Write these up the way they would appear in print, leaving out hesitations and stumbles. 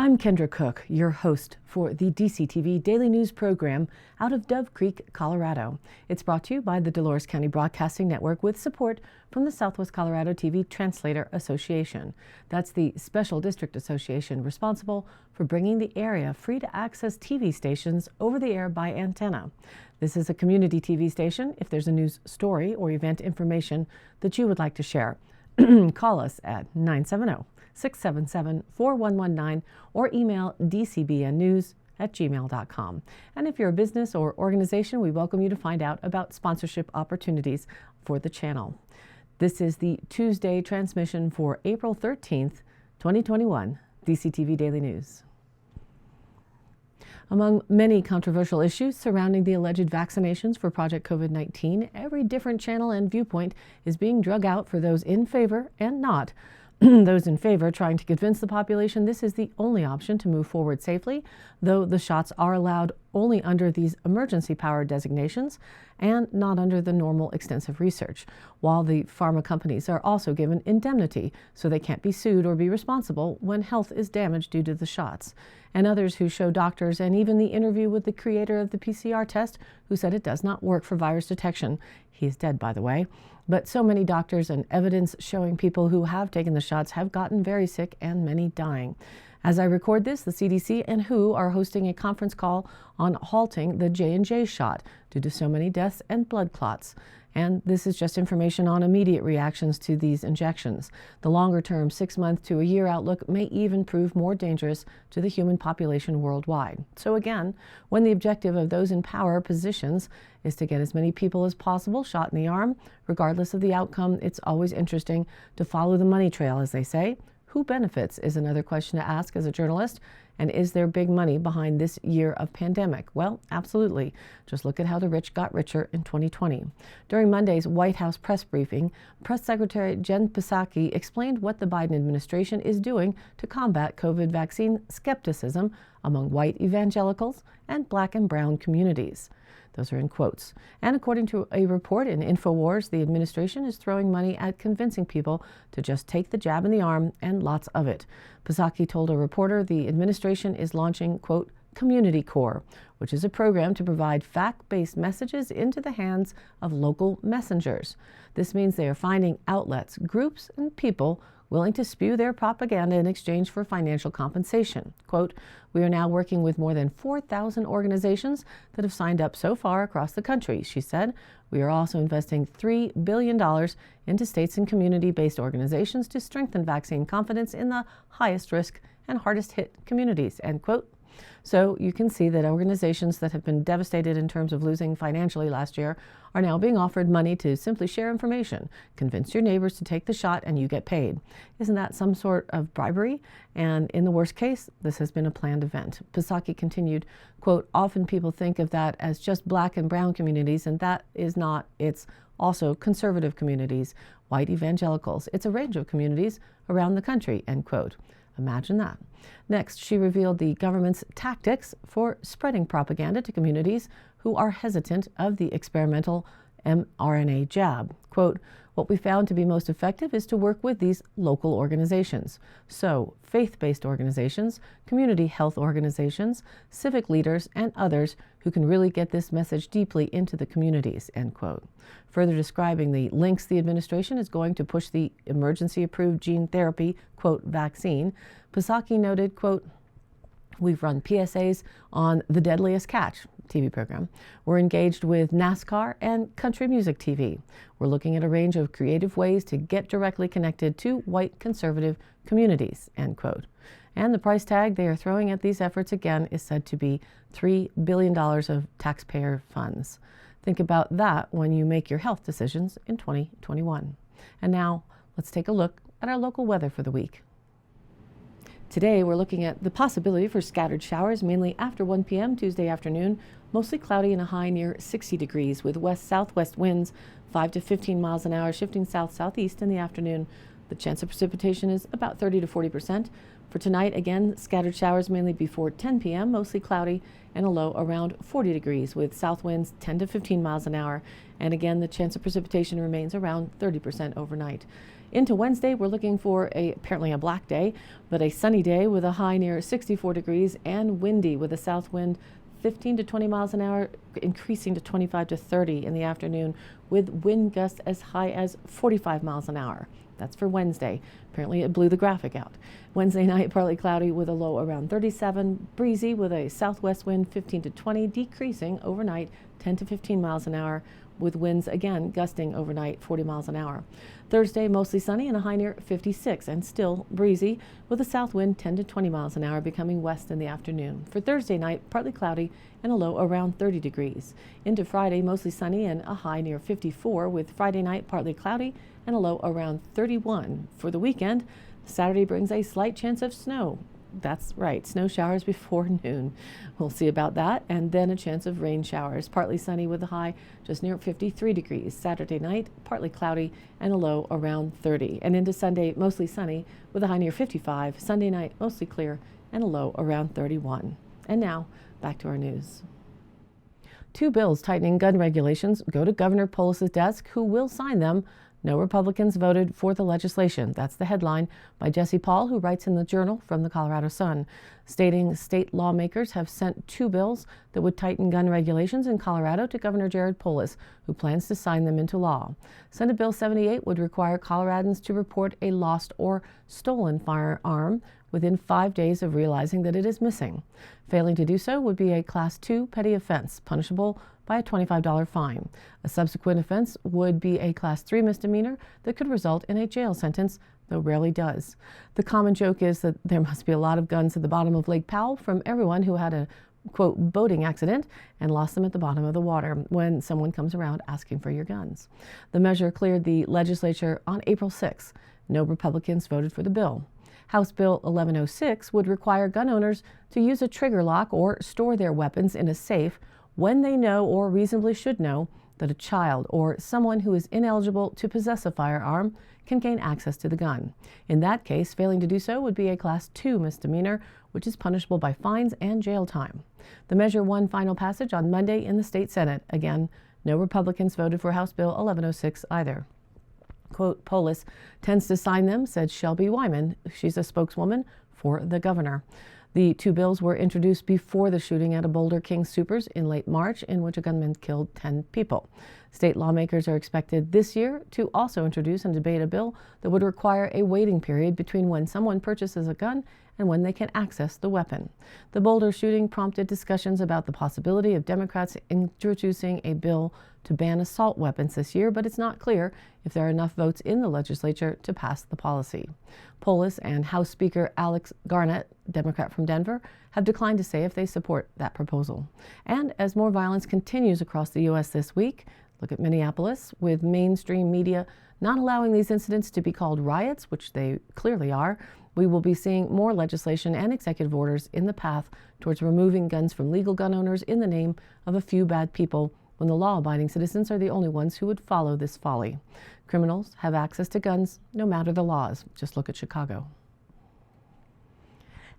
I'm Kendra Cook, your host for the DCTV Daily News program out of Dove Creek, Colorado. It's brought to you by the Dolores County Broadcasting Network with support from the Southwest Colorado TV Translator Association. That's the Special District Association responsible for bringing the area free-to-access TV stations over the air by antenna. This is a community TV station. If there's a news story or event information that you would like to share, call us at 970-677-4119 or email dcbnnews@gmail.com. And if you're a business or organization, we welcome you to find out about sponsorship opportunities for the channel. This is the Tuesday transmission for April 13th, 2021, DCTV Daily News. Among many controversial issues surrounding the alleged vaccinations for Project COVID-19, every different channel and viewpoint is being drug out for those in favor and not. Those in favor trying to convince the population this is the only option to move forward safely, though the shots are allowed only under these emergency power designations and not under the normal extensive research, while the pharma companies are also given indemnity so they can't be sued or be responsible when health is damaged due to the shots. And others who show doctors and even the interview with the creator of the PCR test who said it does not work for virus detection. He is dead, by the way. But so many doctors and evidence showing people who have taken the shots have gotten very sick and many dying. As I record this, the CDC and WHO are hosting a conference call on halting the J&J shot due to so many deaths and blood clots. And this is just information on immediate reactions to these injections. The longer-term 6-month to a year outlook may even prove more dangerous to the human population worldwide. So again, when the objective of those in power positions is to get as many people as possible shot in the arm, regardless of the outcome, it's always interesting to follow the money trail, as they say. Who benefits is another question to ask as a journalist. And is there big money behind this year of pandemic? Well, absolutely. Just look at how the rich got richer in 2020. During Monday's White House press briefing, Press Secretary Jen Psaki explained what the Biden administration is doing to combat COVID vaccine skepticism among white evangelicals and black and brown communities. Those are in quotes. And according to a report in InfoWars, the administration is throwing money at convincing people to just take the jab in the arm, and lots of it. Psaki told a reporter the administration is launching, quote, Community Corps, which is a program to provide fact-based messages into the hands of local messengers. This means they are finding outlets, groups, and people willing to spew their propaganda in exchange for financial compensation. Quote, we are now working with more than 4,000 organizations that have signed up so far across the country, she said. We are also investing $3 billion into states and community-based organizations to strengthen vaccine confidence in the highest risk and hardest hit communities, end quote. So you can see that organizations that have been devastated in terms of losing financially last year are now being offered money to simply share information, convince your neighbors to take the shot, and you get paid. Isn't that some sort of bribery? And in the worst case, this has been a planned event. Psaki continued, quote, often people think of that as just black and brown communities, and that is not. It's also conservative communities, white evangelicals. It's a range of communities around the country, end quote. Imagine that. Next, she revealed the government's tactics for spreading propaganda to communities who are hesitant of the experimental mRNA jab. Quote, what we found to be most effective is to work with these local organizations. So, faith-based organizations, community health organizations, civic leaders, and others who can really get this message deeply into the communities, end quote. Further describing the links the administration is going to push the emergency-approved gene therapy, quote, vaccine, Psaki noted, quote, we've run PSAs on The Deadliest Catch TV program. We're engaged with NASCAR and country music TV. We're looking at a range of creative ways to get directly connected to white conservative communities, end quote. And the price tag they are throwing at these efforts again is said to be $3 billion of taxpayer funds. Think about that when you make your health decisions in 2021. And now let's take a look at our local weather for the week. Today, we're looking at the possibility for scattered showers, mainly after 1 p.m. Tuesday afternoon, mostly cloudy and a high near 60 degrees with west-southwest winds 5 to 15 miles an hour, shifting south-southeast in the afternoon. The chance of precipitation is about 30 to 40%. For tonight, again, scattered showers mainly before 10 p.m., mostly cloudy and a low around 40 degrees with south winds 10 to 15 miles an hour. And again, the chance of precipitation remains around 30% overnight. Into Wednesday, we're looking for apparently a black day, but a sunny day with a high near 64 degrees and windy with a south wind 15 to 20 miles an hour, increasing to 25 to 30 in the afternoon with wind gusts as high as 45 miles an hour. That's for Wednesday. Apparently it blew the graphic out. Wednesday night, partly cloudy with a low around 37, breezy with a southwest wind 15 to 20, decreasing overnight 10 to 15 miles an hour with winds again gusting overnight 40 miles an hour. Thursday, mostly sunny and a high near 56 and still breezy with a south wind 10 to 20 miles an hour becoming west in the afternoon. For Thursday night, partly cloudy and a low around 30 degrees. Into Friday, mostly sunny and a high near 54 with Friday night partly cloudy and a low around 31. For the weekend, Saturday brings a slight chance of snow. That's right, snow showers before noon. We'll see about that. And then a chance of rain showers. Partly sunny with a high just near 53 degrees. Saturday night, partly cloudy and a low around 30. And into Sunday, mostly sunny with a high near 55. Sunday night, mostly clear and a low around 31. And now, back to our news. 2 bills tightening gun regulations go to Governor Polis's desk, who will sign them. No Republicans voted for the legislation. That's the headline by Jesse Paul, who writes in the Journal from the Colorado Sun, stating state lawmakers have sent 2 bills that would tighten gun regulations in Colorado to Governor Jared Polis, who plans to sign them into law. Senate Bill 78 would require Coloradans to report a lost or stolen firearm within 5 days of realizing that it is missing. Failing to do so would be a Class 2 petty offense, punishable by a $25 fine. A subsequent offense would be a Class 3 misdemeanor that could result in a jail sentence, though rarely does. The common joke is that there must be a lot of guns at the bottom of Lake Powell from everyone who had a, quote, boating accident and lost them at the bottom of the water when someone comes around asking for your guns. The measure cleared the legislature on April 6. No Republicans voted for the bill. House Bill 1106 would require gun owners to use a trigger lock or store their weapons in a safe when they know or reasonably should know that a child or someone who is ineligible to possess a firearm can gain access to the gun. In that case, failing to do so would be a Class 2 misdemeanor, which is punishable by fines and jail time. The measure won final passage on Monday in the state Senate. Again, no Republicans voted for House Bill 1106 either. Quote, Polis tends to sign them, said Shelby Wyman. She's a spokeswoman for the governor. The 2 bills were introduced before the shooting at a Boulder King Supers in late March, in which a gunman killed 10 people. State lawmakers are expected this year to also introduce and debate a bill that would require a waiting period between when someone purchases a gun and when they can access the weapon. The Boulder shooting prompted discussions about the possibility of Democrats introducing a bill to ban assault weapons this year, but it's not clear if there are enough votes in the legislature to pass the policy. Polis and House Speaker Alex Garnett, Democrat from Denver, have declined to say if they support that proposal. And as more violence continues across the U.S. this week, look at Minneapolis, with mainstream media not allowing these incidents to be called riots, which they clearly are, we will be seeing more legislation and executive orders in the path towards removing guns from legal gun owners in the name of a few bad people, when the law-abiding citizens are the only ones who would follow this folly. Criminals have access to guns no matter the laws. Just look at Chicago.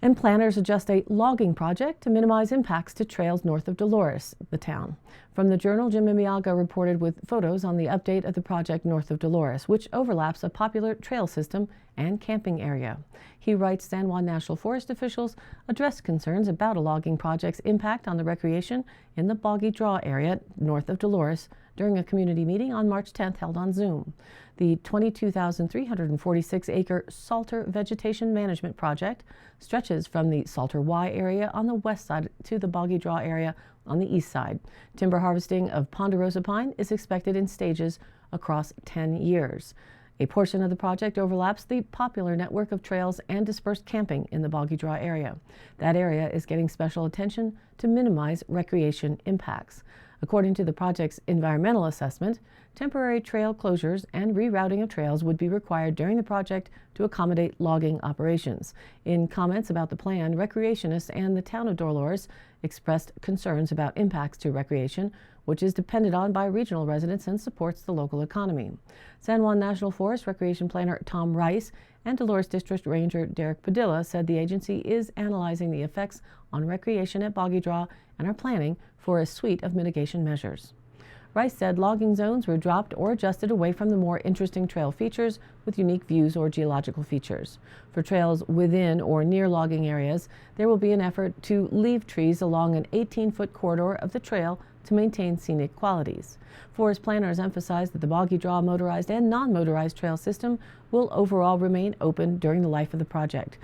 And planners adjust a logging project to minimize impacts to trails north of Dolores, the town. From the Journal, Jim Imiaga reported with photos on the update of the project north of Dolores, which overlaps a popular trail system and camping area. He writes San Juan National Forest officials addressed concerns about a logging project's impact on the recreation in the Boggy Draw area north of Dolores during a community meeting on March 10th held on Zoom. The 22,346-acre Salter Vegetation Management Project stretches from the Salter Y area on the west side to the Boggy Draw area on the east side. Timber harvesting of ponderosa pine is expected in stages across 10 years. A portion of the project overlaps the popular network of trails and dispersed camping in the Boggy Draw area. That area is getting special attention to minimize recreation impacts. According to the project's environmental assessment, temporary trail closures and rerouting of trails would be required during the project to accommodate logging operations. In comments about the plan, recreationists and the town of Dolores expressed concerns about impacts to recreation, which is depended on by regional residents and supports the local economy. San Juan National Forest Recreation Planner Tom Rice and Dolores District Ranger Derek Padilla said the agency is analyzing the effects on recreation at Boggy Draw and are planning for a suite of mitigation measures. Rice said logging zones were dropped or adjusted away from the more interesting trail features with unique views or geological features. For trails within or near logging areas, there will be an effort to leave trees along an 18-foot corridor of the trail to maintain scenic qualities. Forest planners emphasize that the Boggy Draw motorized and non-motorized trail system will overall remain open during the life of the project.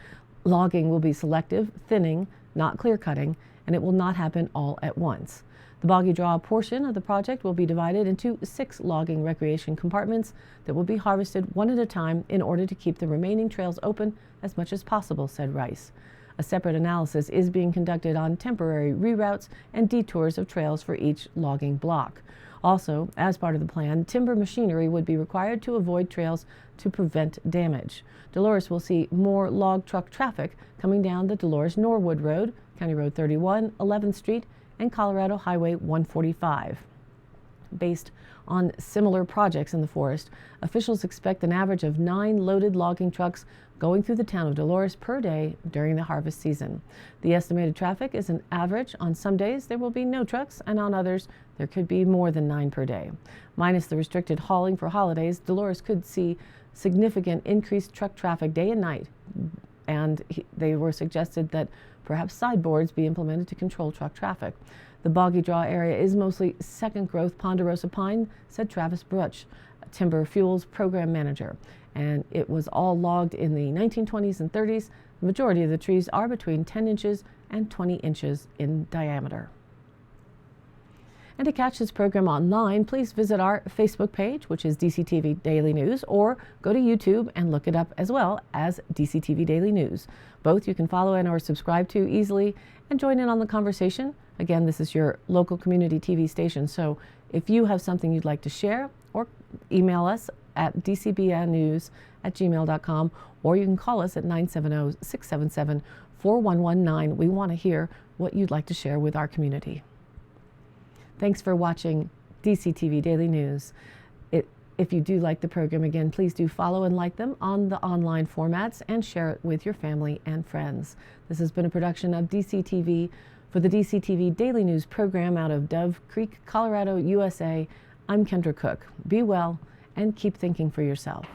Logging will be selective, thinning, not clear-cutting, and it will not happen all at once. The Boggy Draw portion of the project will be divided into 6 logging recreation compartments that will be harvested one at a time in order to keep the remaining trails open as much as possible, said Rice. A separate analysis is being conducted on temporary reroutes and detours of trails for each logging block. Also, as part of the plan, timber machinery would be required to avoid trails to prevent damage. Dolores will see more log truck traffic coming down the Dolores-Norwood Road, County Road 31, 11th Street, and Colorado Highway 145. Based on similar projects in the forest, officials expect an average of 9 loaded logging trucks going through the town of Dolores per day during the harvest season. The estimated traffic is an average. On some days there will be no trucks, and on others there could be more than 9 per day. Minus the restricted hauling for holidays, Dolores could see significant increased truck traffic day and night, and they were suggested that perhaps sideboards be implemented to control truck traffic. The Boggy Draw area is mostly second growth ponderosa pine, said Travis Brutch, Timber Fuels program manager, and it was all logged in the 1920s and 30s. The majority of the trees are between 10 inches and 20 inches in diameter. And to catch this program online, please visit our Facebook page, which is DCTV Daily News, or go to YouTube and look it up as well as DCTV Daily News. Both you can follow and or subscribe to easily and join in on the conversation. Again, this is your local community TV station, so if you have something you'd like to share, or email us at dcbnnews@gmail.com, or you can call us at 970-677-4119. We want to hear what you'd like to share with our community. Thanks for watching DCTV Daily News. If you do like the program, again, please do follow and like them on the online formats and share it with your family and friends. This has been a production of DCTV for the DCTV Daily News program out of Dove Creek, Colorado, USA. I'm Kendra Cook. Be well and keep thinking for yourself.